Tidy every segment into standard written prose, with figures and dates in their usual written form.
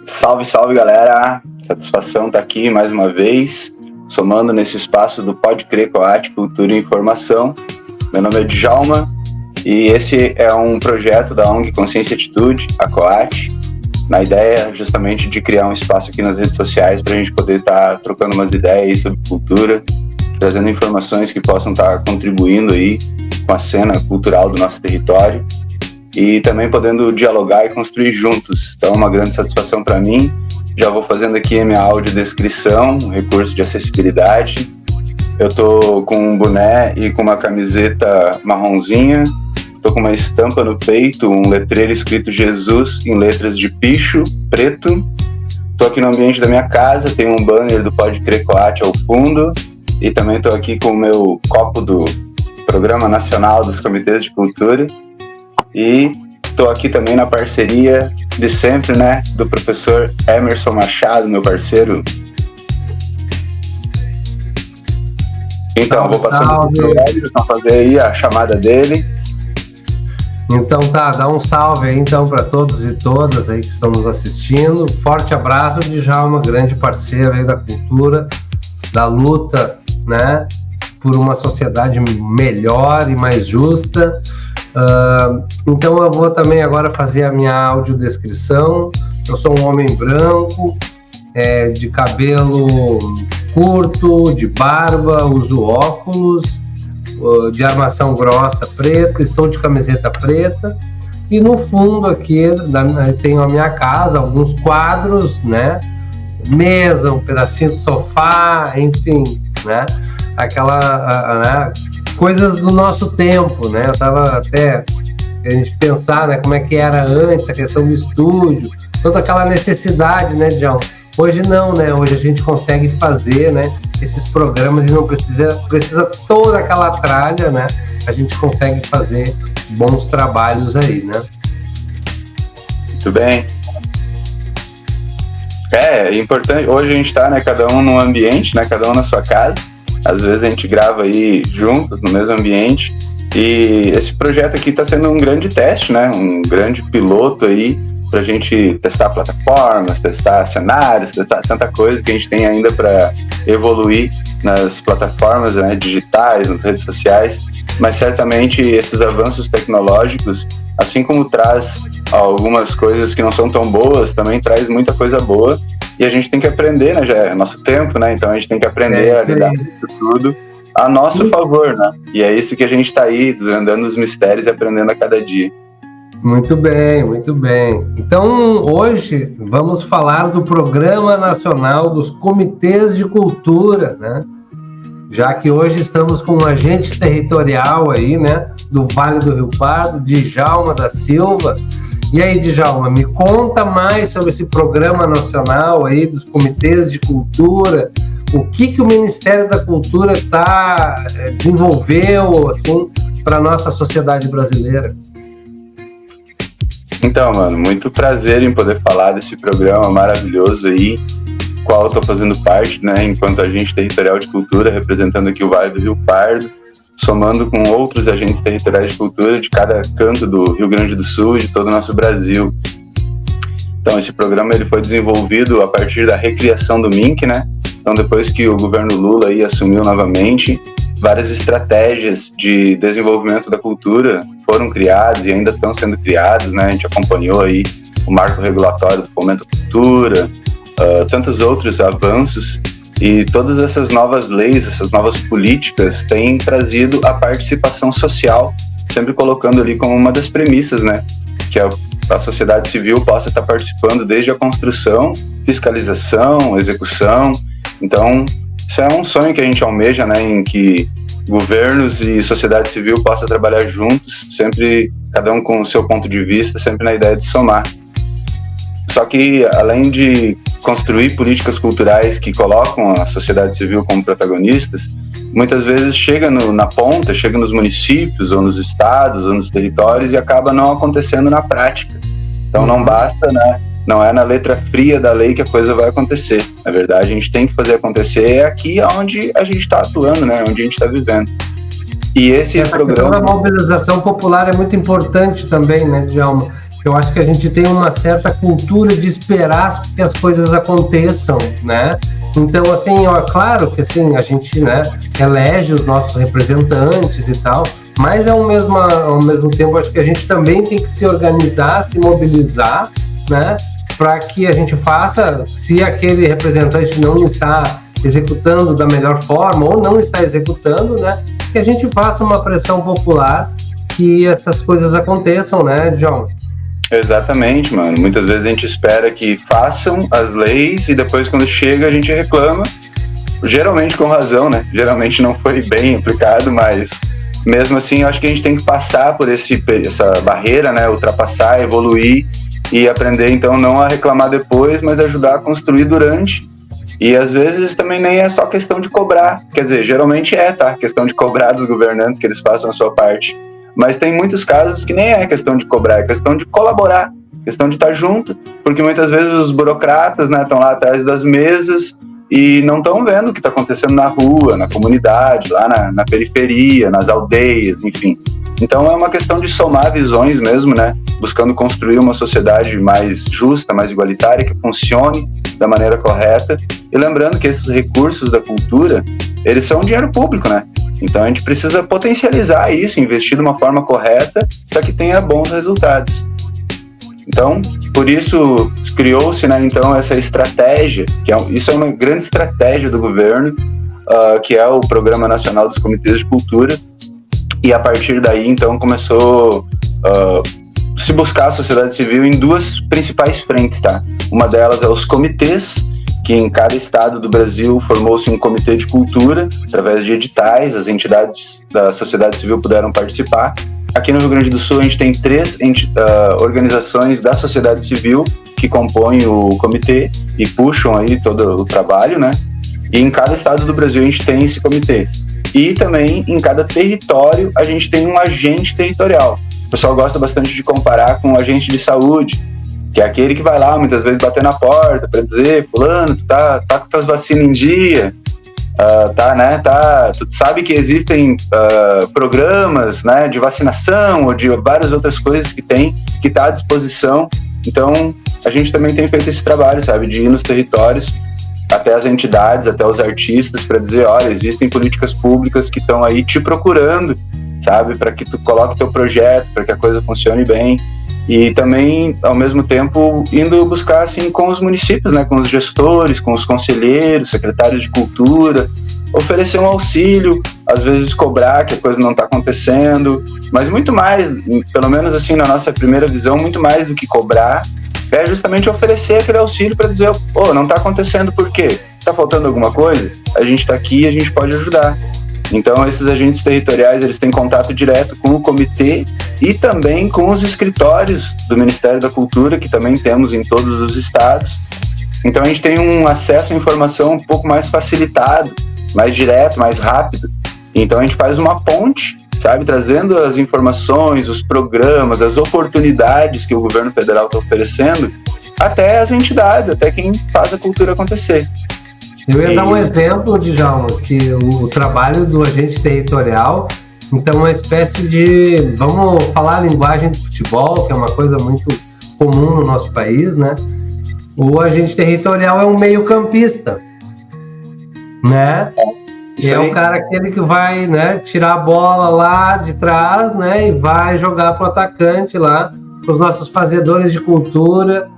Salve, salve, galera! Satisfação estar aqui mais uma vez, somando nesse espaço do Pode Crer Coate, Cultura e Informação. Meu nome é Djalma e esse é um projeto da ONG Consciência e Atitude, a Coate, na ideia justamente de criar um espaço aqui nas redes sociais para a gente poder estar trocando umas ideias sobre cultura, trazendo informações que possam estar contribuindo aí com a cena cultural do nosso território e também podendo dialogar e construir juntos. Então, uma grande satisfação para mim. Já vou fazendo aqui a minha audiodescrição, um recurso de acessibilidade. Eu tô com um boné e com uma camiseta marronzinha, tô com uma estampa no peito, um letreiro escrito Jesus em letras de picho, preto. Tô aqui no ambiente da minha casa, tem um banner do Pode Crer Coate ao fundo e também tô aqui com o meu copo do Programa Nacional dos Comitês de Cultura. E estou aqui também na parceria de sempre, né, do professor Emerson Machado, meu parceiro. Então, vou passando para o Emerson fazer aí a chamada dele. Então tá, dá um salve aí então para todos e todas aí que estão nos assistindo. Forte abraço, Djalma, grande parceiro aí da cultura, da luta, né, por uma sociedade melhor e mais justa. Então eu vou também agora fazer a minha audiodescrição. Eu sou um homem branco, de cabelo curto, de barba, uso óculos, de armação grossa preta, estou de camiseta preta e no fundo aqui tenho a minha casa, alguns quadros, né, mesa, um pedacinho de sofá, enfim, né, aquela coisas do nosso tempo, né? Eu tava até a gente pensar, né, como é que era antes, a questão do estúdio, toda aquela necessidade, né, Djalma? Hoje não, né? Hoje a gente consegue fazer, né, esses programas e não precisa toda aquela tralha, né? A gente consegue fazer bons trabalhos aí, né? Muito bem. É importante, hoje a gente tá, né, cada um num ambiente, né, cada um na sua casa. Às vezes a gente grava aí juntos, no mesmo ambiente, e esse projeto aqui está sendo um grande teste, né? Um grande piloto aí para a gente testar plataformas, testar cenários, testar tanta coisa que a gente tem ainda para evoluir nas plataformas, né, digitais, nas redes sociais, mas certamente esses avanços tecnológicos, assim como traz algumas coisas que não são tão boas, também traz muita coisa boa. E a gente tem que aprender, né? Já é nosso tempo, né? Então a gente tem que aprender a lidar com isso tudo a nosso favor, né? E é isso que a gente está aí, desvendando os mistérios e aprendendo a cada dia. Muito bem, muito bem. Então, hoje vamos falar do Programa Nacional dos Comitês de Cultura, né? Já que hoje estamos com um agente territorial aí, né? Do Vale do Rio Pardo, Djalma da Silva. E aí, Djalma, me conta mais sobre esse programa nacional aí dos comitês de cultura, o que o Ministério da Cultura desenvolveu assim para a nossa sociedade brasileira. Então, mano, muito prazer em poder falar desse programa maravilhoso aí, qual eu estou fazendo parte, né, enquanto agente territorial de cultura, representando aqui o Vale do Rio Pardo, somando com outros agentes territoriais de cultura de cada canto do Rio Grande do Sul e de todo o nosso Brasil. Então, esse programa ele foi desenvolvido a partir da recriação do MINC, né? Então, depois que o governo Lula aí assumiu novamente, várias estratégias de desenvolvimento da cultura foram criadas e ainda estão sendo criadas, né? A gente acompanhou aí o marco regulatório do fomento à cultura, tantos outros avanços. E todas essas novas leis, essas novas políticas têm trazido a participação social, sempre colocando ali como uma das premissas, né? Que a sociedade civil possa estar participando desde a construção, fiscalização, execução. Então, isso é um sonho que a gente almeja, né? Em que governos e sociedade civil possam trabalhar juntos, sempre, cada um com o seu ponto de vista, sempre na ideia de somar. Só que, além de construir políticas culturais que colocam a sociedade civil como protagonistas, muitas vezes chega na ponta, chega nos municípios, ou nos estados, ou nos territórios, e acaba não acontecendo na prática. Então não basta, né? Não é na letra fria da lei que a coisa vai acontecer. Na verdade, a gente tem que fazer acontecer aqui onde a gente está atuando, né? Onde a gente está vivendo. E esse programa... A mobilização popular é muito importante também, né, Djalma? Eu acho que a gente tem uma certa cultura de esperar que as coisas aconteçam, né? Então, assim, ó, claro que assim, a gente, né, elege os nossos representantes e tal, mas ao mesmo tempo acho que a gente também tem que se organizar, se mobilizar, né, para que a gente faça, se aquele representante não está executando da melhor forma ou não está executando, né, que a gente faça uma pressão popular que essas coisas aconteçam, né, John? Exatamente, mano. Muitas vezes a gente espera que façam as leis e depois quando chega a gente reclama, geralmente com razão, né? Geralmente não foi bem aplicado, mas mesmo assim eu acho que a gente tem que passar por essa barreira, né? Ultrapassar, evoluir e aprender então não a reclamar depois, mas ajudar a construir durante. E às vezes também nem é só questão de cobrar, quer dizer, geralmente tá? Questão de cobrar dos governantes que eles façam a sua parte. Mas tem muitos casos que nem é questão de cobrar, é questão de colaborar, questão de estar junto, porque muitas vezes os burocratas, né, estão lá atrás das mesas e não estão vendo o que está acontecendo na rua, na comunidade, lá na periferia, nas aldeias, enfim. Então é uma questão de somar visões mesmo, né, buscando construir uma sociedade mais justa, mais igualitária, que funcione da maneira correta. E lembrando que esses recursos da cultura, eles são dinheiro público, né? Então a gente precisa potencializar isso, investir de uma forma correta para que tenha bons resultados. Então, por isso criou-se, né, então, essa estratégia, isso é uma grande estratégia do governo, que é o Programa Nacional dos Comitês de Cultura, e a partir daí, então, começou se buscar a sociedade civil em duas principais frentes, tá? Uma delas é os comitês, que em cada estado do Brasil formou-se um comitê de cultura, através de editais, as entidades da sociedade civil puderam participar. Aqui no Rio Grande do Sul a gente tem 3 organizações da sociedade civil que compõem o comitê e puxam aí todo o trabalho, né? E em cada estado do Brasil a gente tem esse comitê. E também em cada território a gente tem um agente territorial. O pessoal gosta bastante de comparar com o agente de saúde, que é aquele que vai lá muitas vezes bater na porta para dizer, fulano, tu tá com tuas vacinas em dia, tu sabe que existem programas, né, de vacinação ou de várias outras coisas que tá à disposição. Então a gente também tem feito esse trabalho, sabe, de ir nos territórios, até as entidades, até os artistas, para dizer, olha, existem políticas públicas que estão aí te procurando, sabe, para que tu coloque teu projeto, para que a coisa funcione bem. E também, ao mesmo tempo, indo buscar, assim, com os municípios, né, com os gestores, com os conselheiros, secretários de cultura, oferecer um auxílio, às vezes cobrar que a coisa não está acontecendo, mas muito mais, pelo menos assim, na nossa primeira visão, muito mais do que cobrar, é justamente oferecer aquele auxílio para dizer, não está acontecendo por quê? Está faltando alguma coisa? A gente está aqui e a gente pode ajudar. Então, esses agentes territoriais, eles têm contato direto com o comitê e também com os escritórios do Ministério da Cultura, que também temos em todos os estados. Então, a gente tem um acesso à informação um pouco mais facilitado, mais direto, mais rápido. Então, a gente faz uma ponte, sabe, trazendo as informações, os programas, as oportunidades que o governo federal está oferecendo até as entidades, até quem faz a cultura acontecer. Eu ia dar um exemplo, Djalma, que o trabalho do agente territorial, então, uma espécie de, vamos falar a linguagem do futebol, que é uma coisa muito comum no nosso país, né? O agente territorial é um meio-campista, né? É o cara aquele que vai, né, tirar a bola lá de trás, né, e vai jogar pro atacante lá, pros nossos fazedores de cultura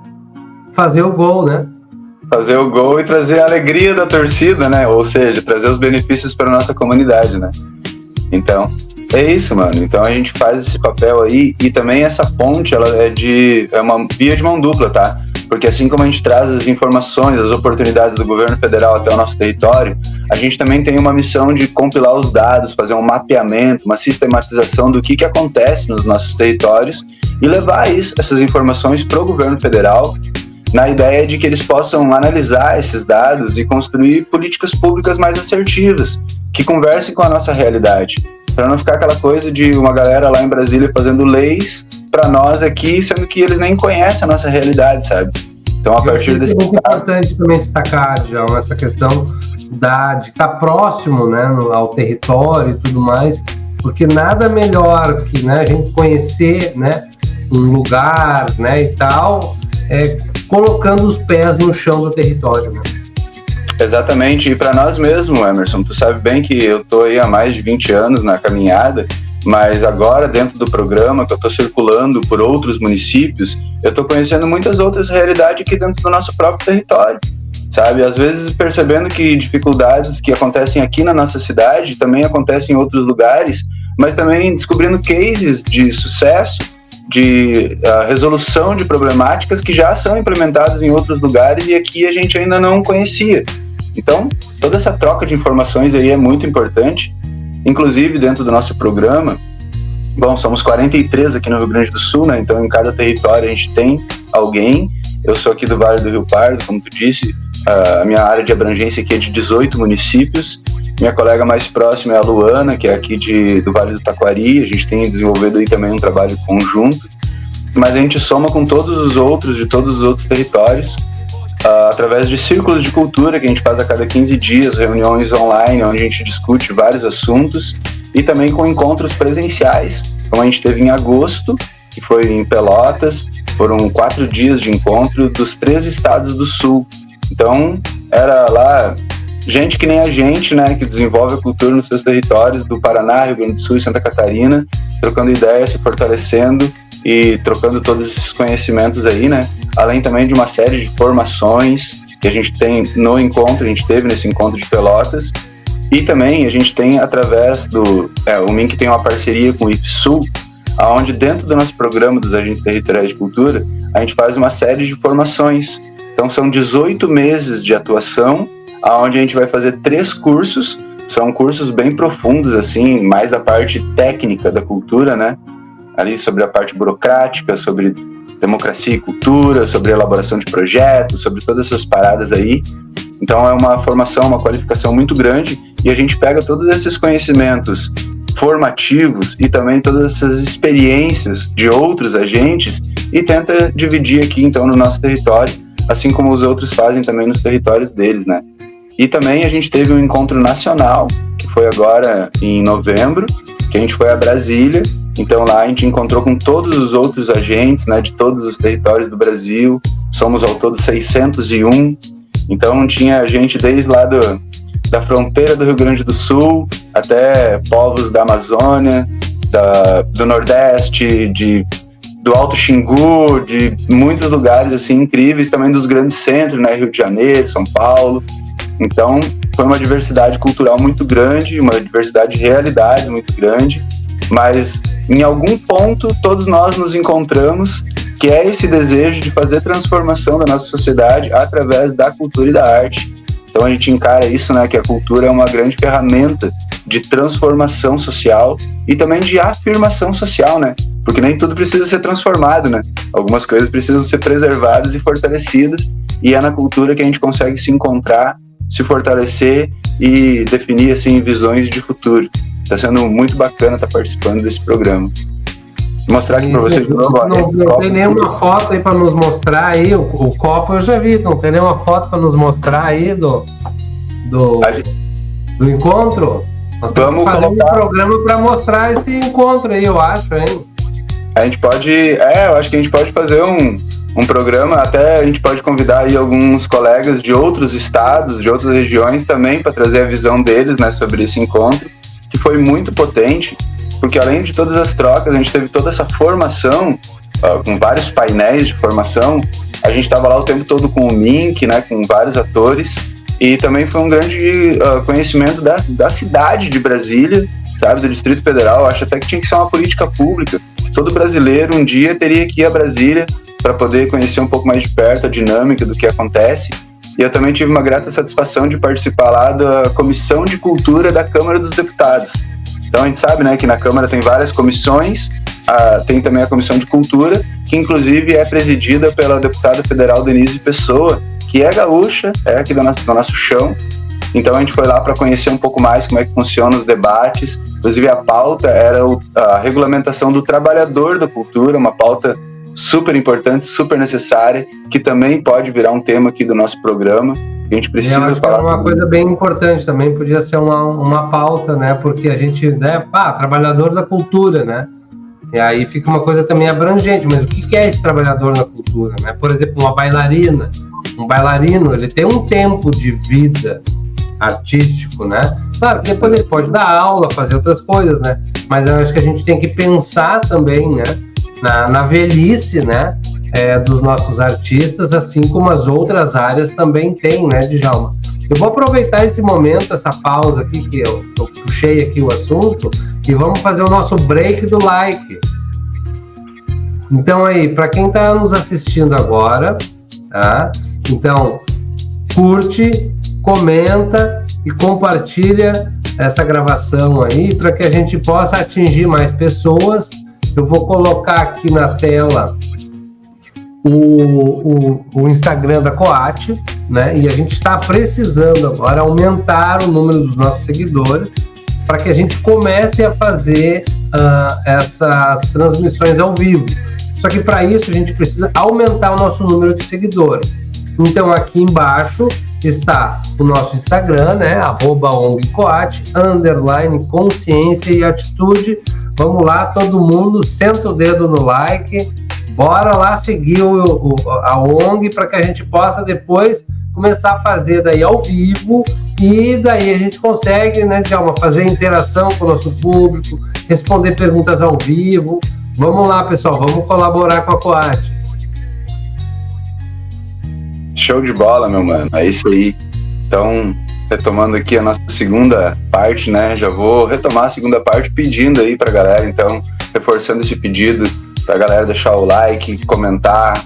fazer o gol, né? Fazer o gol e trazer a alegria da torcida, né? Ou seja, trazer os benefícios para nossa comunidade, né? Então, é isso, mano. Então a gente faz esse papel aí e também essa ponte, ela é uma via de mão dupla, tá? Porque assim como a gente traz as informações, as oportunidades do governo federal até o nosso território, a gente também tem uma missão de compilar os dados, fazer um mapeamento, uma sistematização do que acontece nos nossos territórios e levar essas informações para o governo federal, na ideia de que eles possam analisar esses dados e construir políticas públicas mais assertivas, que conversem com a nossa realidade, para não ficar aquela coisa de uma galera lá em Brasília fazendo leis para nós aqui, sendo que eles nem conhecem a nossa realidade, sabe? Então, a partir desse... É muito importante também destacar, Djalma, essa questão de estar próximo, né, ao território e tudo mais, porque nada melhor que, né, a gente conhecer, né, lugar, né, e tal, colocando os pés no chão do território, né? Exatamente, e para nós mesmos, Emerson, tu sabe bem que eu tô aí há mais de 20 anos na caminhada, mas agora dentro do programa que eu tô circulando por outros municípios, eu tô conhecendo muitas outras realidades aqui dentro do nosso próprio território, sabe? Às vezes percebendo que dificuldades que acontecem aqui na nossa cidade também acontecem em outros lugares, mas também descobrindo cases de sucesso, de resolução de problemáticas que já são implementadas em outros lugares e aqui a gente ainda não conhecia. Então, toda essa troca de informações aí é muito importante. Inclusive, dentro do nosso programa, bom, somos 43 aqui no Rio Grande do Sul, né? Então, em cada território a gente tem alguém. Eu sou aqui do Vale do Rio Pardo, como tu disse, a minha área de abrangência aqui é de 18 municípios. Minha colega mais próxima é a Luana, que é aqui do Vale do Taquari. A gente tem desenvolvido aí também um trabalho conjunto. Mas a gente soma com todos os outros, de todos os outros territórios, através de círculos de cultura que a gente faz a cada 15 dias, reuniões online, onde a gente discute vários assuntos, e também com encontros presenciais, como a gente teve em agosto, que foi em Pelotas. Foram 4 dias de encontro dos 3 estados do Sul. Então, era lá gente que nem a gente, né, que desenvolve a cultura nos seus territórios do Paraná, Rio Grande do Sul e Santa Catarina, trocando ideias, se fortalecendo e trocando todos esses conhecimentos aí, né? Além também de uma série de formações que a gente tem no encontro, a gente teve nesse encontro de Pelotas, e também a gente tem através o MINC tem uma parceria com o IFSUL, onde dentro do nosso programa dos Agentes Territoriais de Cultura, a gente faz uma série de formações. Então são 18 meses de atuação, onde a gente vai fazer 3 cursos, são cursos bem profundos, assim, mais da parte técnica da cultura, né? Ali sobre a parte burocrática, sobre democracia e cultura, sobre elaboração de projetos, sobre todas essas paradas aí. Então é uma formação, uma qualificação muito grande, e a gente pega todos esses conhecimentos formativos e também todas essas experiências de outros agentes e tenta dividir aqui então no nosso território, assim como os outros fazem também nos territórios deles, né? E também a gente teve um encontro nacional, que foi agora em novembro, que a gente foi a Brasília. Então lá a gente encontrou com todos os outros agentes, né, de todos os territórios do Brasil. Somos ao todo 601. Então tinha gente desde lá da fronteira do Rio Grande do Sul até povos da Amazônia, do Nordeste, do Alto Xingu, de muitos lugares assim incríveis, também dos grandes centros, né, Rio de Janeiro, São Paulo. Então foi uma diversidade cultural muito grande, uma diversidade de realidades muito grande, mas em algum ponto todos nós nos encontramos, que é esse desejo de fazer transformação da nossa sociedade através da cultura e da arte. Então a gente encara isso, né, que a cultura é uma grande ferramenta de transformação social e também de afirmação social, né? Porque nem tudo precisa ser transformado, né? Algumas coisas precisam ser preservadas e fortalecidas, e é na cultura que a gente consegue se encontrar, se fortalecer e definir, assim, visões de futuro. Está sendo muito bacana estar participando desse programa. Vou mostrar aqui para vocês de novo. Não tem nenhuma foto aí para nos mostrar aí, o copo eu já vi, não tem nenhuma foto para nos mostrar aí do encontro? Nós estamos fazendo um programa para mostrar esse encontro aí, eu acho, hein? A gente pode, eu acho que a gente pode fazer um programa, até a gente pode convidar aí alguns colegas de outros estados, de outras regiões também, para trazer a visão deles, né, sobre esse encontro, que foi muito potente, porque além de todas as trocas, a gente teve toda essa formação, com vários painéis de formação. A gente estava lá o tempo todo com o MINC, né, com vários atores, e também foi um grande conhecimento da cidade de Brasília, sabe, do Distrito Federal. Eu acho até que tinha que ser uma política pública, que todo brasileiro um dia teria que ir a Brasília para poder conhecer um pouco mais de perto a dinâmica do que acontece. E eu também tive uma grata satisfação de participar lá da Comissão de Cultura da Câmara dos Deputados. Então a gente sabe, né, que na Câmara tem várias comissões, tem também a Comissão de Cultura, que inclusive é presidida pela deputada federal Denise Pessoa, que é gaúcha, é aqui do nosso chão. Então a gente foi lá para conhecer um pouco mais como é que funcionam os debates. Inclusive a pauta era a regulamentação do trabalhador da cultura, uma pauta super importante, super necessária, que também pode virar um tema aqui do nosso programa. A gente precisa falar. É uma coisa bem importante também, podia ser uma pauta, né? Porque a gente, né, trabalhador da cultura, né? E aí fica uma coisa também abrangente, mas o que é esse trabalhador na cultura, né? Por exemplo, uma bailarina, um bailarino, ele tem um tempo de vida artístico, né? Claro que depois ele pode dar aula, fazer outras coisas, né? Mas eu acho que a gente tem que pensar também, né? Na velhice, né? Dos nossos artistas, assim como as outras áreas também tem, né, Djalma? Eu vou aproveitar esse momento, essa pausa aqui, que eu puxei aqui o assunto, e vamos fazer o nosso break do like. Então aí, para quem está nos assistindo agora, tá? Então, curte, comenta e compartilha essa gravação aí para que a gente possa atingir mais pessoas. Eu vou colocar aqui na tela o Instagram da Coate, né? E a gente está precisando agora aumentar o número dos nossos seguidores para que a gente comece a fazer essas transmissões ao vivo. Só que para isso a gente precisa aumentar o nosso número de seguidores. Então aqui embaixo está o nosso Instagram, né? @ONGCoate, _consciência e atitude. Vamos lá, todo mundo, senta o dedo no like. Bora lá seguir a ONG para que a gente possa depois começar a fazer daí ao vivo, e daí a gente consegue, né, Djalma, fazer interação com o nosso público, responder perguntas ao vivo. Vamos lá, pessoal, vamos colaborar com a Coate. Show de bola, meu mano, é isso aí. Então, retomando aqui a nossa segunda parte, né, já vou retomar a segunda parte pedindo aí pra galera, então, reforçando esse pedido pra galera deixar o like, comentar,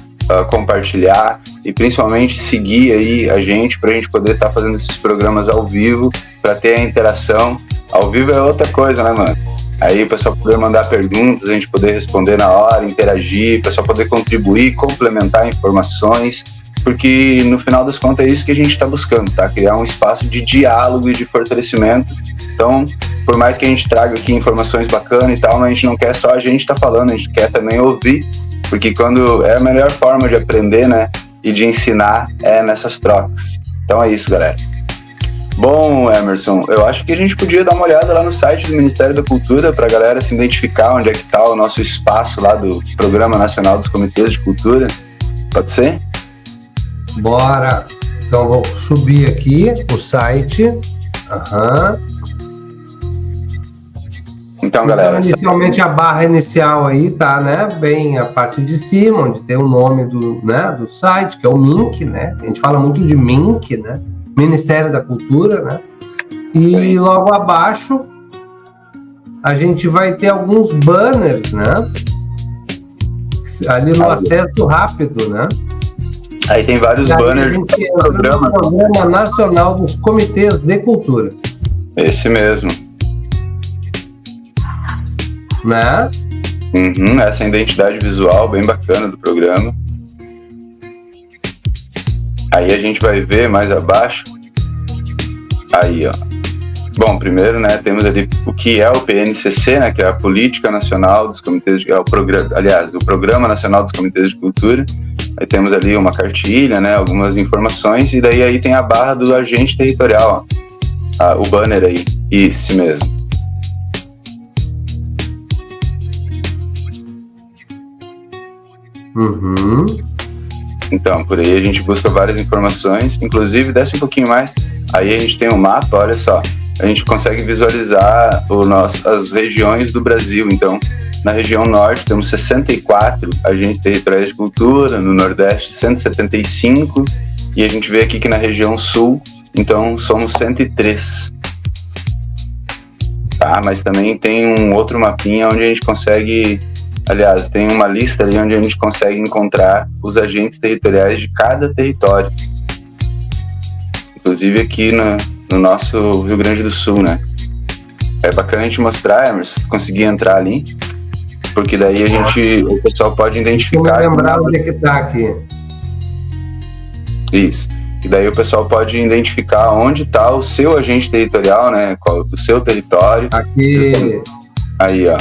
compartilhar e principalmente seguir aí a gente pra gente poder estar fazendo esses programas ao vivo, pra ter a interação. Ao vivo é outra coisa, né, mano? Aí o pessoal poder mandar perguntas, a gente poder responder na hora, interagir, o pessoal poder contribuir, complementar informações, porque no final das contas é isso que a gente está buscando, tá? Criar um espaço de diálogo e de fortalecimento. Então, por mais que a gente traga aqui informações bacanas e tal, mas a gente não quer só a gente estar falando, a gente quer também ouvir, porque quando é a melhor forma de aprender, né, e de ensinar é nessas trocas. Então é isso, galera. Bom, Emerson, eu acho que a gente podia dar uma olhada lá no site do Ministério da Cultura para a galera se identificar onde é que está o nosso espaço lá do Programa Nacional dos Comitês de Cultura. Pode ser? Bora! Então vou subir aqui o site. Então, galera... inicialmente a barra inicial aí tá, né, bem a parte de cima, onde tem o nome do site, que é o MINC, né? A gente fala muito de MINC, né? Ministério da Cultura, né? E logo abaixo a gente vai ter alguns banners, né? Ali no acesso rápido, né? Aí tem vários banners do Programa Nacional dos Comitês de Cultura. Esse mesmo. Né? Essa é a identidade visual bem bacana do programa. Aí a gente vai ver mais abaixo. Aí, ó. Bom, primeiro, né, temos ali o que é o PNCC, né, que é a Política Nacional dos Comitês de... o Programa Nacional dos Comitês de Cultura. Aí temos ali uma cartilha, né, algumas informações, e daí aí tem a barra do agente territorial, ó. O banner aí, isso mesmo. Então, por aí a gente busca várias informações, inclusive desce um pouquinho mais, aí a gente tem um mapa, olha só, a gente consegue visualizar as regiões do Brasil. Então, na região norte temos 64 agentes territoriais de cultura, no nordeste 175, e a gente vê aqui que na região sul, então somos 103. Tá, mas também tem um outro mapinha onde a gente consegue... Aliás, tem uma lista ali onde a gente consegue encontrar os agentes territoriais de cada território. Inclusive aqui no nosso Rio Grande do Sul, né? É bacana a gente mostrar, Emerson, conseguir entrar ali, porque daí o pessoal pode identificar... Vamos lembrar onde é que tá aqui. Isso. E daí o pessoal pode identificar onde está o seu agente territorial, né? O seu território. Aqui. Aí, ó.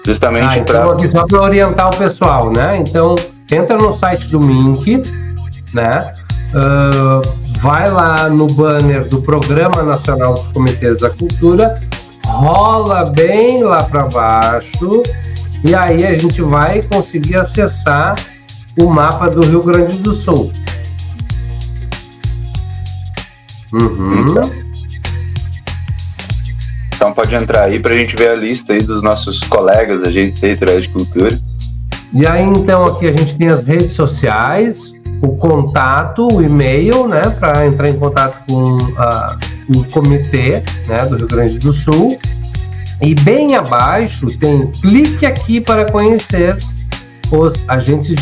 Justamente então aqui só para orientar o pessoal, né? Então, entra no site do MINC, né? Vai lá no banner do Programa Nacional dos Comitês da Cultura, rola bem lá para baixo, E aí a gente vai conseguir acessar o mapa do Rio Grande do Sul. Então pode entrar aí pra gente ver a lista aí dos nossos colegas, agentes territoriais de cultura. E aí então aqui a gente tem as redes sociais, o contato, o e-mail, né, para entrar em contato com o comitê, né, do Rio Grande do Sul. E bem abaixo tem clique aqui para conhecer os agentes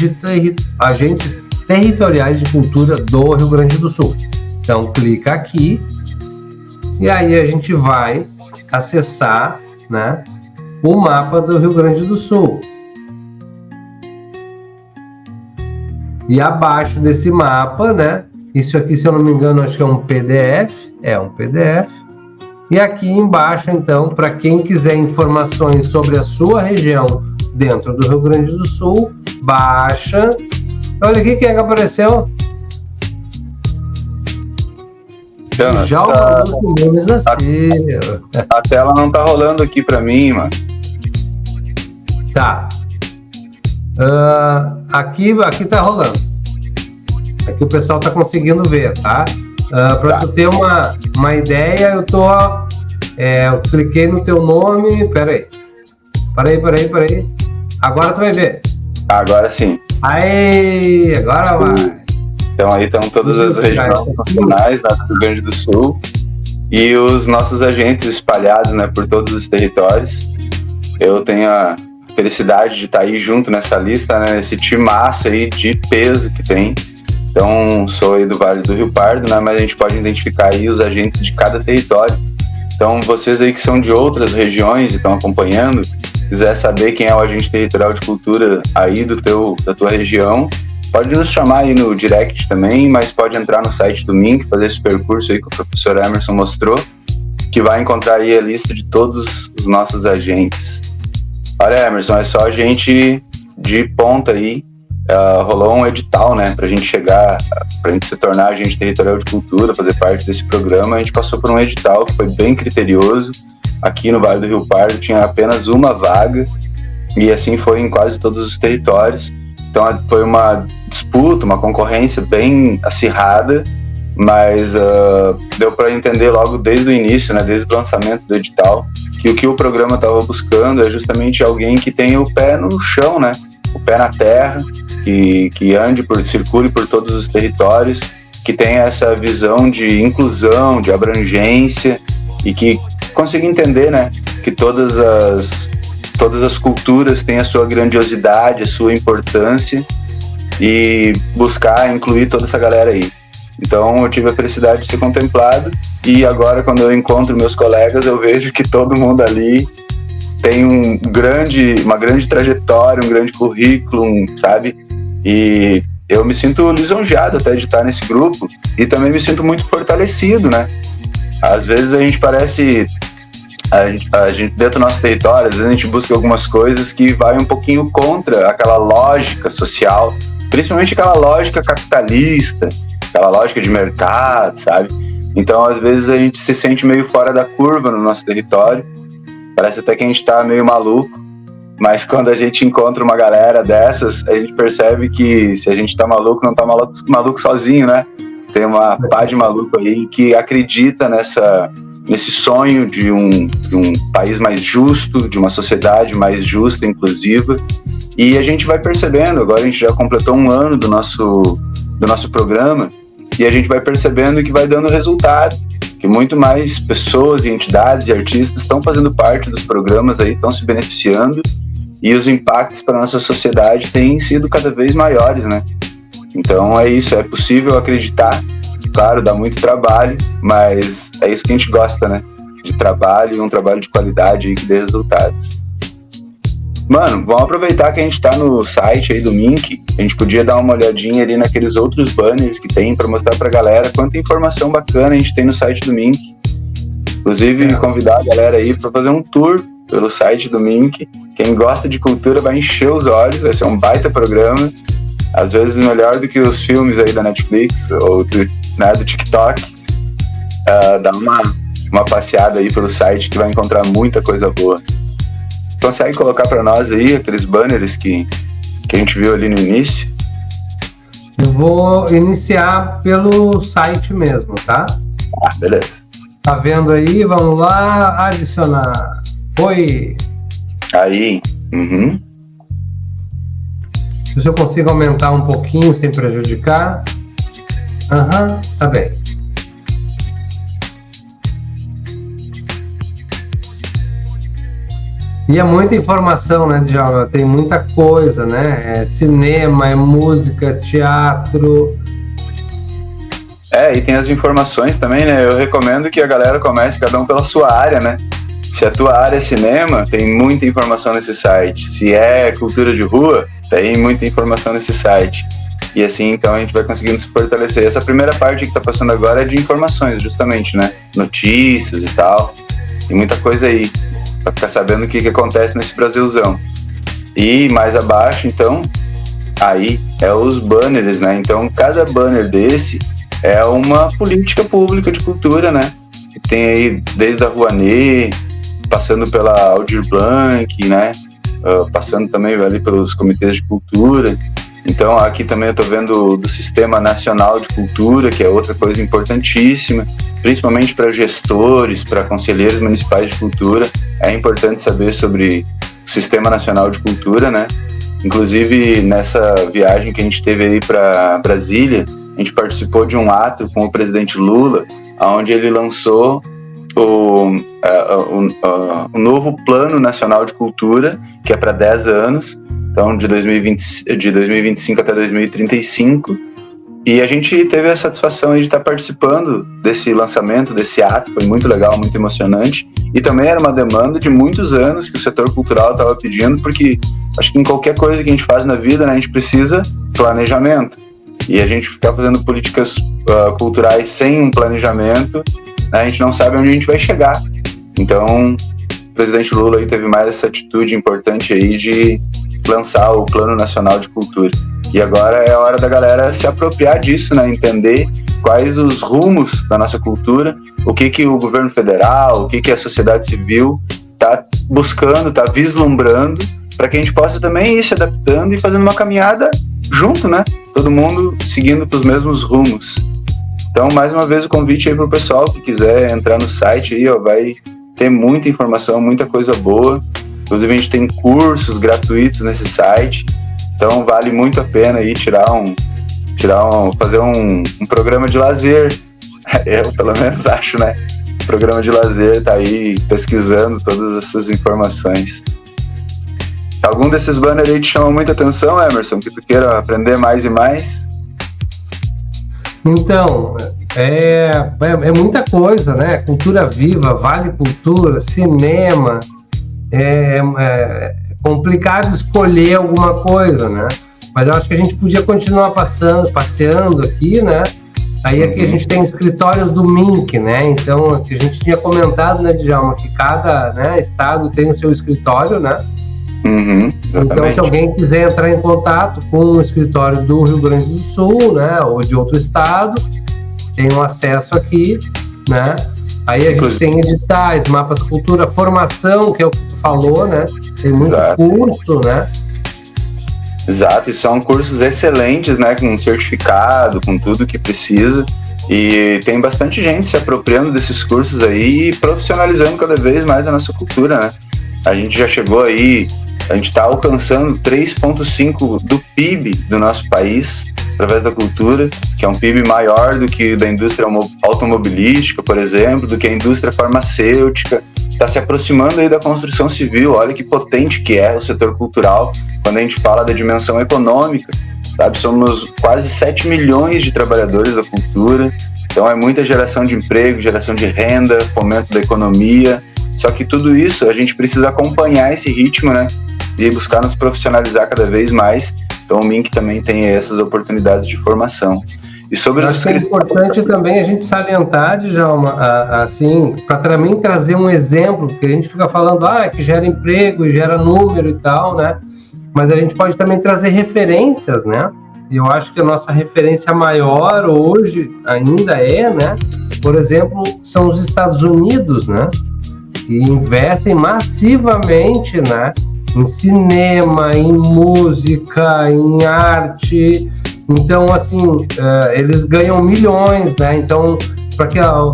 territoriais de cultura do Rio Grande do Sul. Então clica aqui e aí a gente vai acessar, né, o mapa do Rio Grande do Sul. E abaixo desse mapa, né, isso aqui, se eu não me engano, acho que é um PDF. E aqui embaixo, então, para quem quiser informações sobre a sua região dentro do Rio Grande do Sul, baixa. Olha aqui quem é que apareceu. Já o Nunes nasceu. A tela não tá rolando aqui para mim, mano. Tá. Aqui tá rolando. Aqui o pessoal tá conseguindo ver, tá? Para tu ter uma ideia, eu cliquei no teu nome. Peraí. Agora tu vai ver. Agora sim. Aí, agora vai. Então aí estão todas as regiões nacionais do Rio Grande do Sul e os nossos agentes espalhados, né, por todos os territórios. Eu tenho a felicidade de estar aí junto nessa lista, né, nesse timaço aí de peso que tem. Então, sou aí do Vale do Rio Pardo, né, mas a gente pode identificar aí os agentes de cada território. Então, vocês aí que são de outras regiões e estão acompanhando, quiser saber quem é o agente territorial de cultura aí da tua região, pode nos chamar aí no direct também, mas pode entrar no site do MINC, fazer esse percurso aí que o professor Emerson mostrou, que vai encontrar aí a lista de todos os nossos agentes. Olha, Emerson, é só gente de ponta aí. Rolou um edital, né, pra gente se tornar agente territorial de cultura, fazer parte desse programa. A gente passou por um edital que foi bem criterioso. Aqui no Vale do Rio Pardo tinha apenas uma vaga, e assim foi em quase todos os territórios. Então foi uma disputa, uma concorrência bem acirrada, mas deu para entender logo desde o início, né, desde o lançamento do edital, que o que o programa estava buscando é justamente alguém que tenha o pé no chão, né, o pé na terra, que circule por todos os territórios, que tenha essa visão de inclusão, de abrangência, e que consiga entender, né, que todas as culturas têm a sua grandiosidade, a sua importância, e buscar incluir toda essa galera aí. Então eu tive a felicidade de ser contemplado, e agora quando eu encontro meus colegas eu vejo que todo mundo ali tem uma grande trajetória, um grande currículo, sabe? E eu me sinto lisonjeado até de estar nesse grupo, e também me sinto muito fortalecido, né? Às vezes a gente dentro do nosso território, às vezes a gente busca algumas coisas que vai um pouquinho contra aquela lógica social, principalmente aquela lógica capitalista, aquela lógica de mercado, sabe? Então, às vezes a gente se sente meio fora da curva no nosso território, parece até que a gente tá meio maluco, mas quando a gente encontra uma galera dessas, a gente percebe que se a gente tá maluco, não tá maluco sozinho, né? Tem uma pá de maluco aí que acredita nesse sonho de um país mais justo, de uma sociedade mais justa e inclusiva. E a gente vai percebendo, agora a gente já completou 1 ano do nosso programa, e a gente vai percebendo que vai dando resultado, que muito mais pessoas e entidades e artistas estão fazendo parte dos programas aí, estão se beneficiando, e os impactos para a nossa sociedade têm sido cada vez maiores, né? Então é isso, é possível acreditar. Claro, dá muito trabalho, mas é isso que a gente gosta, né? De trabalho, e um trabalho de qualidade aí que dê resultados. Mano, vamos aproveitar que a gente tá no site aí do MINC, a gente podia dar uma olhadinha ali naqueles outros banners que tem para mostrar pra galera quanta informação bacana a gente tem no site do MINC. Inclusive, convidar a galera aí para fazer um tour pelo site do MINC. Quem gosta de cultura vai encher os olhos, vai ser um baita programa. Às vezes melhor do que os filmes aí da Netflix ou do TikTok. Dá uma passeada aí pelo site que vai encontrar muita coisa boa. consegue colocar para nós aí aqueles banners que a gente viu ali no início? Eu vou iniciar pelo site mesmo, tá? Ah, beleza. Tá vendo aí? Vamos lá, adicionar. Foi. Aí. Uhum. Se eu consigo aumentar um pouquinho sem prejudicar. Aham, tá bem. E é muita informação, né, Djalma? Tem muita coisa, né? É cinema, é música, teatro. E tem as informações também, né? Eu recomendo que a galera comece cada um pela sua área, né? Se a tua área é cinema, tem muita informação nesse site. Se é cultura de rua, tem muita informação nesse site. E assim, então, a gente vai conseguindo se fortalecer. Essa primeira parte que tá passando agora é de informações, justamente, né? Notícias e tal. Tem muita coisa aí, pra ficar sabendo o que acontece nesse Brasilzão. E mais abaixo, então, aí é os banners, né? Então, cada banner desse é uma política pública de cultura, né? Que tem aí desde a Rouanet, passando pela Aldir Blanc, né? Passando também ali pelos comitês de cultura. Então, aqui também eu estou vendo do Sistema Nacional de Cultura, que é outra coisa importantíssima, principalmente para gestores, para conselheiros municipais de cultura. É importante saber sobre o Sistema Nacional de Cultura, né? Inclusive, nessa viagem que a gente teve aí para Brasília, a gente participou de um ato com o presidente Lula, onde ele lançou o novo Plano Nacional de Cultura, que é para 10 anos, então de 2025 até 2035, e a gente teve a satisfação de estar participando desse lançamento, desse ato. Foi muito legal, muito emocionante, e também era uma demanda de muitos anos que o setor cultural estava pedindo, porque acho que em qualquer coisa que a gente faz na vida, né, a gente precisa planejamento, e a gente ficar fazendo políticas culturais sem um planejamento, né, a gente não sabe onde a gente vai chegar. Então, o presidente Lula aí teve mais essa atitude importante aí de lançar o Plano Nacional de Cultura. E agora é a hora da galera se apropriar disso, né, entender quais os rumos da nossa cultura, o que o governo federal, o que a sociedade civil está buscando, está vislumbrando, para que a gente possa também ir se adaptando e fazendo uma caminhada junto, né? Todo mundo seguindo para os mesmos rumos. Então, mais uma vez, o convite aí para o pessoal que quiser entrar no site aí, ó, vai ter muita informação, muita coisa boa. Inclusive, a gente tem cursos gratuitos nesse site, então vale muito a pena aí fazer um programa de lazer. Eu, pelo menos, acho, né? Programa de lazer, tá aí pesquisando todas essas informações. Algum desses banners aí te chama muita atenção, Emerson, que tu queira aprender mais e mais? Então, é muita coisa, né? Cultura viva, Vale Cultura, cinema. É complicado escolher alguma coisa, né? Mas eu acho que a gente podia continuar passeando aqui, né? Aí aqui a gente tem escritórios do MINC, né? Então, a gente tinha comentado, né, Djalma, que cada, né, estado tem o seu escritório, né? Então, se alguém quiser entrar em contato com o escritório do Rio Grande do Sul, né, ou de outro estado, tem um acesso aqui, né? Aí a gente tem editais, mapas cultura, formação, que é o que tu falou, né? Tem muito curso, né? Exato, e são cursos excelentes, né? Com certificado, com tudo que precisa. E tem bastante gente se apropriando desses cursos aí e profissionalizando cada vez mais a nossa cultura, né? A gente já chegou aí, a gente está alcançando 3,5% do PIB do nosso país através da cultura, que é um PIB maior do que da indústria automobilística, por exemplo, do que a indústria farmacêutica. Está se aproximando aí da construção civil. Olha que potente que é o setor cultural quando a gente fala da dimensão econômica, sabe? Somos quase 7 milhões de trabalhadores da cultura, então é muita geração de emprego, geração de renda, fomento da economia. Só que tudo isso a gente precisa acompanhar esse ritmo, né? E buscar nos profissionalizar cada vez mais. Então o MINC também tem essas oportunidades de formação. E sobre acho que é importante também a gente salientar, Djalma, assim, para também trazer um exemplo, porque a gente fica falando que gera emprego e gera número e tal, né? Mas a gente pode também trazer referências, né? E eu acho que a nossa referência maior hoje ainda né? Por exemplo, são os Estados Unidos, né? que investem massivamente, né, em cinema, em música, em arte. Então, assim, eles ganham milhões, né? Então, para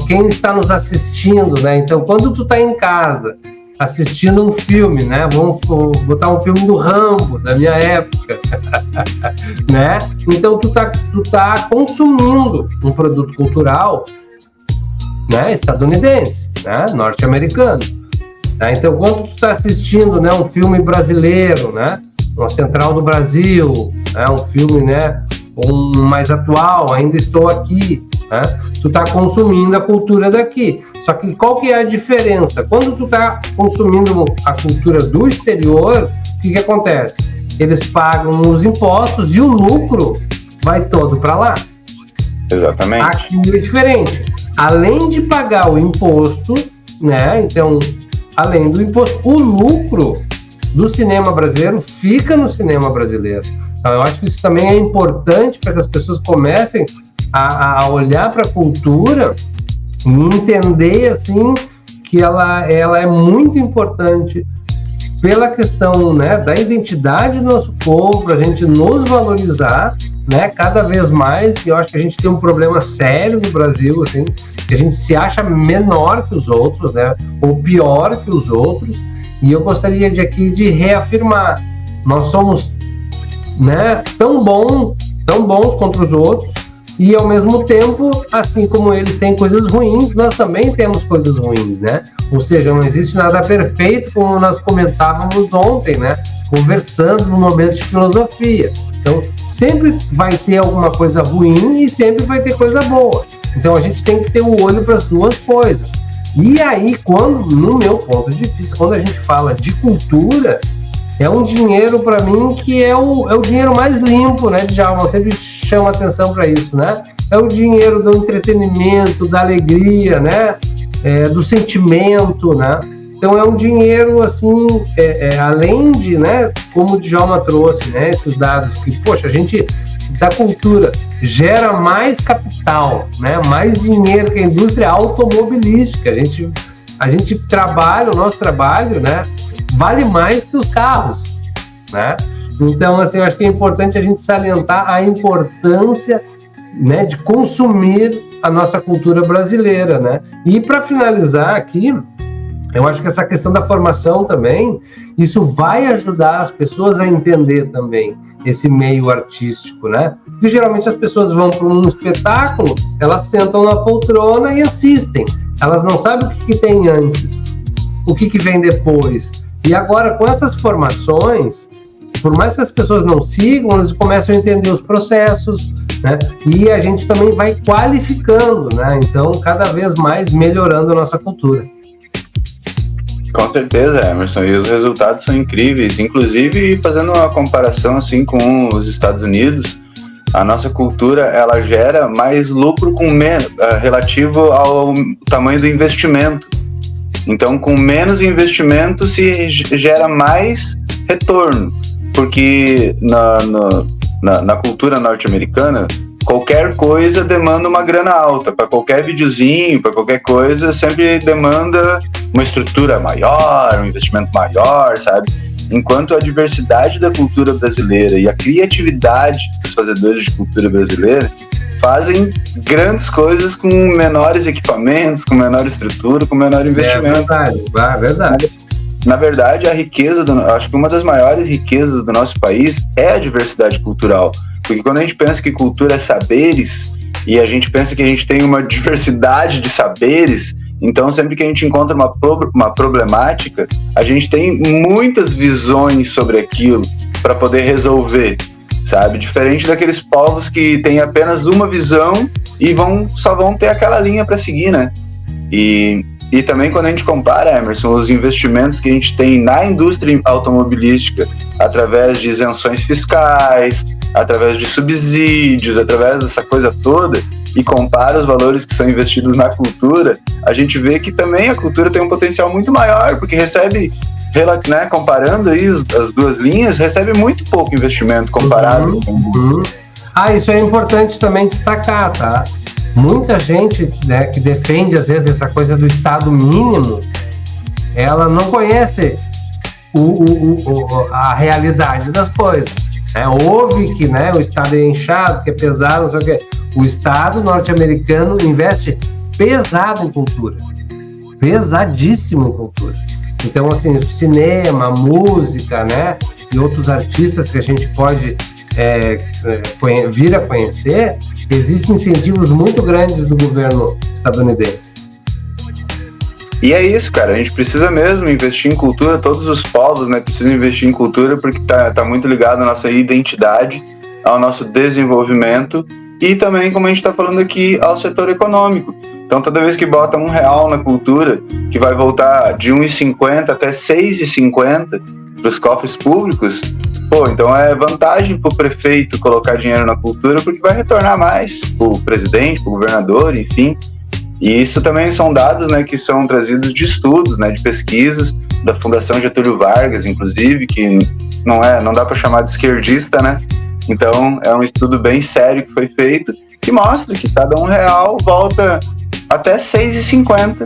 quem está nos assistindo, né? Então, quando tu tá em casa assistindo um filme, né? Vamos botar um filme do Rambo, da minha época, né? Então, tu tá consumindo um produto cultural, né? Estadunidense, né? Norte-americano. Né? Então, quando tu tá assistindo, né? Um filme brasileiro, né? Uma Central do Brasil, né? Um filme, né? Mais atual, Ainda Estou Aqui, né? Tu tá consumindo a cultura daqui. Só que qual que é a diferença? Quando tu tá consumindo a cultura do exterior, o que acontece? Eles pagam os impostos e o lucro vai todo para lá. Exatamente. Aqui é diferente. Além de pagar o imposto, né? Então, além do imposto, o lucro do cinema brasileiro fica no cinema brasileiro. Então, eu acho que isso também é importante para que as pessoas comecem a olhar para a cultura e entender, assim, que ela é muito importante pela questão, né, da identidade do nosso povo, para a gente nos valorizar, né, cada vez mais. E eu acho que a gente tem um problema sério no Brasil, assim, que a gente se acha menor que os outros, né, ou pior que os outros. E eu gostaria aqui de reafirmar, nós somos, né, tão bons contra os outros, e ao mesmo tempo, assim como eles têm coisas ruins, nós também temos coisas ruins, né? Ou seja, não existe nada perfeito, como nós comentávamos ontem, né? Conversando no momento de filosofia. Então, sempre vai ter alguma coisa ruim e sempre vai ter coisa boa. Então, a gente tem que ter o olho para as duas coisas. E aí, no meu ponto de vista, quando a gente fala de cultura, é um dinheiro, para mim, que é o dinheiro mais limpo, né, Djalma? Eu sempre chamo atenção para isso, né? É o dinheiro do entretenimento, da alegria, né? Do sentimento, né? Então, é um dinheiro, assim, além de, né, como o Djalma trouxe, né, esses dados, que, poxa, a gente, da cultura, gera mais capital, né, mais dinheiro que a indústria automobilística. A gente trabalha, o nosso trabalho, né, vale mais que os carros, né? Então, assim, eu acho que é importante a gente salientar a importância, né, de consumir a nossa cultura brasileira, né? E para finalizar aqui, eu acho que essa questão da formação também, isso vai ajudar as pessoas a entender também esse meio artístico, né? Porque geralmente as pessoas vão para um espetáculo, elas sentam na poltrona e assistem. Elas não sabem o que tem antes, o que vem depois. E agora, com essas formações, por mais que as pessoas não sigam, eles começam a entender os processos, né? E a gente também vai qualificando, né? Então, cada vez mais melhorando a nossa cultura. Com certeza, Emerson, e os resultados são incríveis. Inclusive, fazendo uma comparação assim com os Estados Unidos, a nossa cultura, ela gera mais lucro com menos, relativo ao tamanho do investimento. Então, com menos investimento se gera mais retorno, porque na cultura norte-americana, qualquer coisa demanda uma grana alta. Para qualquer videozinho, para qualquer coisa, sempre demanda uma estrutura maior, um investimento maior, sabe? Enquanto a diversidade da cultura brasileira e a criatividade dos fazedores de cultura brasileira fazem grandes coisas com menores equipamentos, com menor estrutura, com menor investimento. É verdade. Na verdade, a riqueza, acho que uma das maiores riquezas do nosso país é a diversidade cultural. Porque quando a gente pensa que cultura é saberes, e a gente pensa que a gente tem uma diversidade de saberes, então sempre que a gente encontra uma problemática, a gente tem muitas visões sobre aquilo para poder resolver, sabe? Diferente daqueles povos que têm apenas uma visão e só vão ter aquela linha para seguir, né? E também quando a gente compara, Emerson, os investimentos que a gente tem na indústria automobilística através de isenções fiscais, através de subsídios, através dessa coisa toda, e compara os valores que são investidos na cultura, a gente vê que também a cultura tem um potencial muito maior, porque recebe, né, comparando aí as duas linhas, recebe muito pouco investimento comparado. Isso é importante também destacar, tá? Muita gente, né, que defende às vezes essa coisa do Estado mínimo, ela não conhece a realidade das coisas. Ouve que, né, o Estado é inchado, que é pesado, não sei o quê. O Estado norte-americano investe pesado em cultura, pesadíssimo em cultura. Então, assim, cinema, música, né, e outros artistas que a gente pode vir a conhecer, existem incentivos muito grandes do governo estadunidense. E é isso, cara, a gente precisa mesmo investir em cultura, todos os povos, né, precisam investir em cultura porque tá muito ligado à nossa identidade, ao nosso desenvolvimento e também, como a gente está falando aqui, ao setor econômico. Então, toda vez que bota R$1 na cultura, que vai voltar de R$1,50 até R$6,50 para os cofres públicos, então é vantagem para o prefeito colocar dinheiro na cultura porque vai retornar mais para o presidente, para o governador, enfim. E isso também são dados, né, que são trazidos de estudos, né, de pesquisas da Fundação Getúlio Vargas, inclusive, que não dá para chamar de esquerdista, né? Então é um estudo bem sério que foi feito, que mostra que cada R$1 volta até R$6,50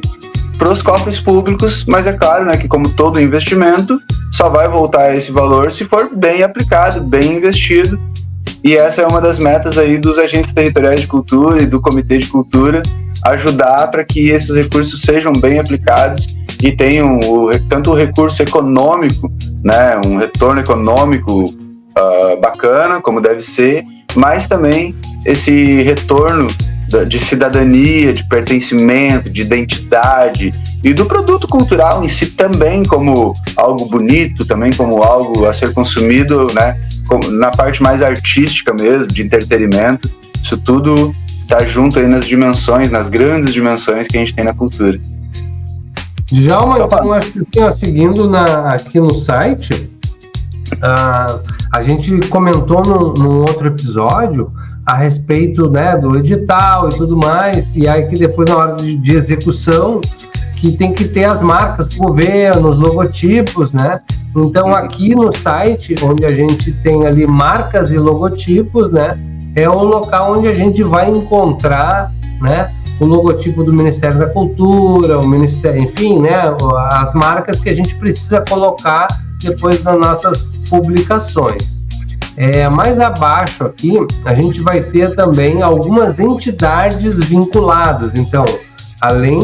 para os cofres públicos, mas é claro, né, que como todo investimento, só vai voltar esse valor se for bem aplicado, bem investido. E essa é uma das metas aí dos agentes territoriais de cultura e do Comitê de Cultura, ajudar para que esses recursos sejam bem aplicados e tenham tanto o recurso econômico, né, um retorno econômico bacana, como deve ser, mas também esse retorno de cidadania, de pertencimento, de identidade e do produto cultural em si também como algo bonito, também como algo a ser consumido, né, na parte mais artística mesmo, de entretenimento. Isso tudo está junto aí nas dimensões, nas grandes dimensões que a gente tem na cultura. Djalma, então acho que seguindo aqui no site, a gente comentou num outro episódio a respeito, né, do edital e tudo mais, e aí que depois na hora de execução que tem que ter as marcas do governo, os logotipos, né? Então aqui no site, onde a gente tem ali marcas e logotipos, né, é o local onde a gente vai encontrar, né, o logotipo do Ministério da Cultura, o Ministério, enfim, né, as marcas que a gente precisa colocar depois das nossas publicações. Mais abaixo aqui, a gente vai ter também algumas entidades vinculadas. Então, além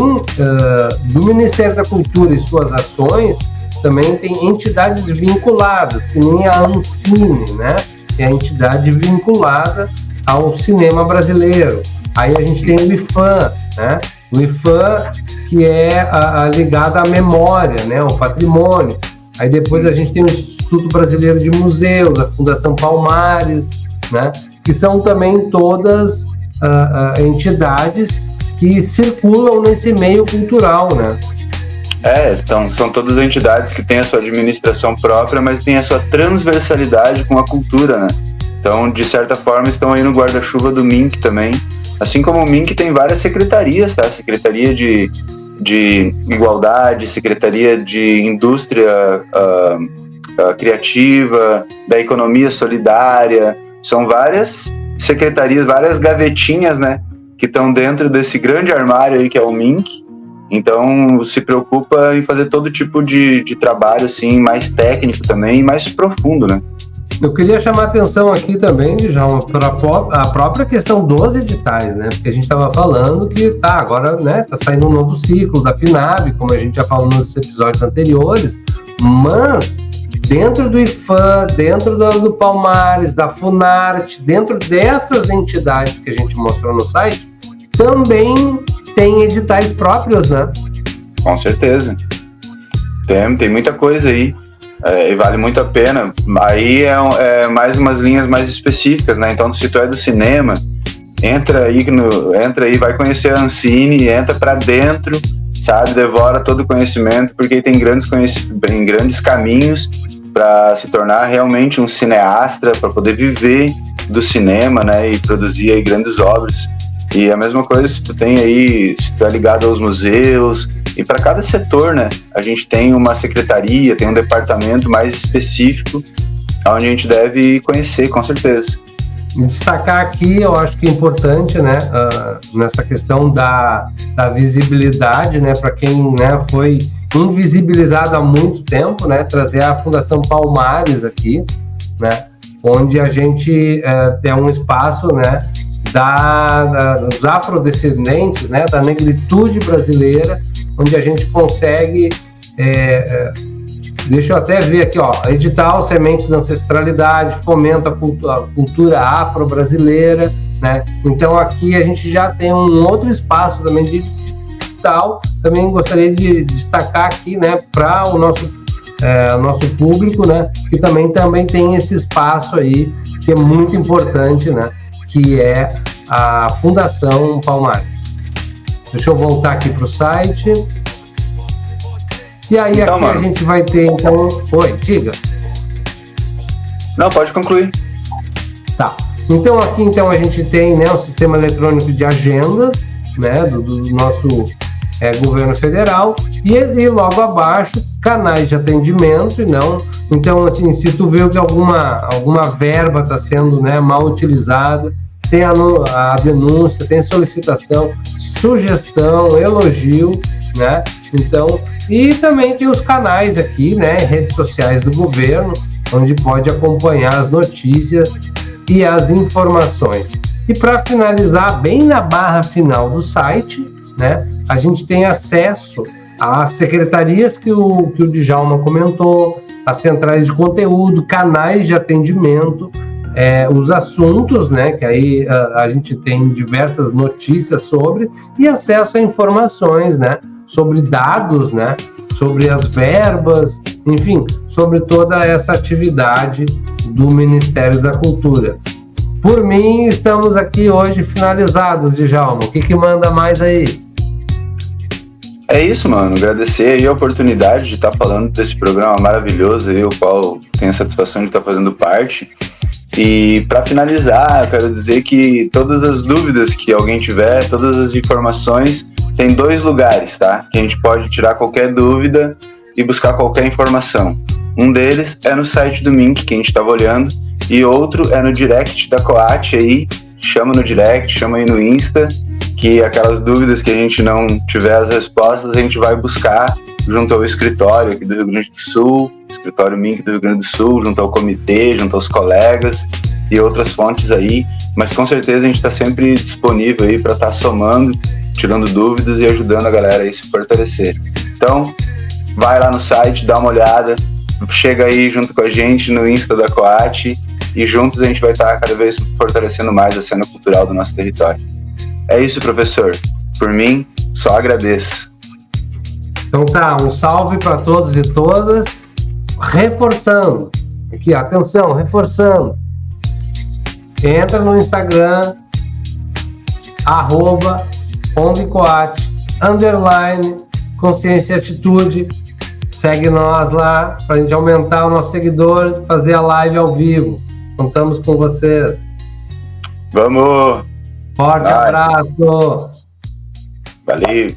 do Ministério da Cultura e suas ações, também tem entidades vinculadas, que nem a Ancine, né? Que é a entidade vinculada ao cinema brasileiro. Aí a gente tem o IFAM, né? O IFAM, que é ligado à memória, né? Ao patrimônio. Aí depois a gente tem o Instituto Brasileiro de Museus, a Fundação Palmares, né? Que são também todas entidades que circulam nesse meio cultural, né? Então, são todas entidades que têm a sua administração própria, mas têm a sua transversalidade com a cultura, né? Então, de certa forma, estão aí no guarda-chuva do MINC também. Assim como o MINC tem várias secretarias, tá? Secretaria de Igualdade, Secretaria de Indústria Criativa, da Economia Solidária. São várias secretarias, várias gavetinhas, né? Que estão dentro desse grande armário aí que é o MINC. Então, se preocupa em fazer todo tipo de trabalho, assim, mais técnico também e mais profundo, né? Eu queria chamar a atenção aqui também, Djalma, para a própria questão dos editais, né? Porque a gente estava falando que agora, né, tá saindo um novo ciclo da PNAB, como a gente já falou nos episódios anteriores, mas dentro do IFAM, dentro do Palmares, da Funarte, dentro dessas entidades que a gente mostrou no site, também tem editais próprios, né? Com certeza. Tem muita coisa aí. E vale muito a pena. Aí é mais umas linhas mais específicas, né? Então, se tu é do cinema, entra aí, vai conhecer a Ancine, entra pra dentro, sabe? Devora todo o conhecimento, porque tem grandes caminhos para se tornar realmente um cineasta, para poder viver do cinema, né? E produzir aí grandes obras. E a mesma coisa se tu é ligado aos museus, e para cada setor, né, a gente tem uma secretaria, tem um departamento mais específico, onde a gente deve conhecer, com certeza. Destacar aqui, eu acho que é importante, né, nessa questão da visibilidade, né, para quem, né, foi invisibilizado há muito tempo, né? Trazer a Fundação Palmares aqui, né? Onde a gente tem um espaço, né? Dos afrodescendentes, né? Da negritude brasileira, onde a gente consegue... deixa eu até ver aqui, ó, edital Sementes da Ancestralidade, fomenta a cultura afro-brasileira, né? Então aqui a gente já tem um outro espaço também de digital. Também gostaria de destacar aqui, né, para o nosso público, né, que também tem esse espaço aí que é muito importante, né, que é a Fundação Palmares. Deixa eu voltar aqui para o site. E aí então, aqui mano, a gente vai ter, então... Oi, diga. Não, pode concluir. Tá. Então aqui a gente tem, né, o sistema eletrônico de agendas, né, do nosso governo federal, e logo abaixo canais de atendimento. E não, então assim, se tu vê que alguma verba está sendo, né, mal utilizada, tem a denúncia, tem solicitação, sugestão, elogio, né? Então, e também tem os canais aqui, né, redes sociais do governo, onde pode acompanhar as notícias e as informações. E para finalizar, bem na barra final do site, né, a gente tem acesso às secretarias que o Djalma comentou, as centrais de conteúdo, canais de atendimento, os assuntos, né, que aí a gente tem diversas notícias sobre, e acesso a informações, né, sobre dados, né, sobre as verbas, enfim, sobre toda essa atividade do Ministério da Cultura. Por mim, estamos aqui hoje finalizados, Djalma. O que manda mais aí? É isso, mano. Agradecer aí a oportunidade de estar falando desse programa maravilhoso aí, o qual tenho a satisfação de estar fazendo parte. E para finalizar, eu quero dizer que todas as dúvidas que alguém tiver, todas as informações, tem 2 lugares, tá? Que a gente pode tirar qualquer dúvida e buscar qualquer informação. Um deles é no site do MINC, que a gente estava olhando, e outro é no direct da Coat aí. Chama no direct, chama aí no Insta, que aquelas dúvidas que a gente não tiver as respostas, a gente vai buscar junto ao escritório aqui do Rio Grande do Sul, escritório MINC do Rio Grande do Sul, junto ao comitê, junto aos colegas e outras fontes aí, mas com certeza a gente está sempre disponível aí para estar somando, tirando dúvidas e ajudando a galera aí a se fortalecer. Então, vai lá no site, dá uma olhada, chega aí junto com a gente no Insta da Coat, e juntos a gente vai estar cada vez fortalecendo mais a cena cultural do nosso território. É isso, professor. Por mim, só agradeço. Então tá, um salve para todos e todas. Reforçando, aqui, atenção, reforçando. Entra no Instagram, @ONGCoat, _Consciência e Atitude. Segue nós lá, para a gente aumentar os nossos seguidores, fazer a live ao vivo. Contamos com vocês. Vamos! Forte abraço! Valeu!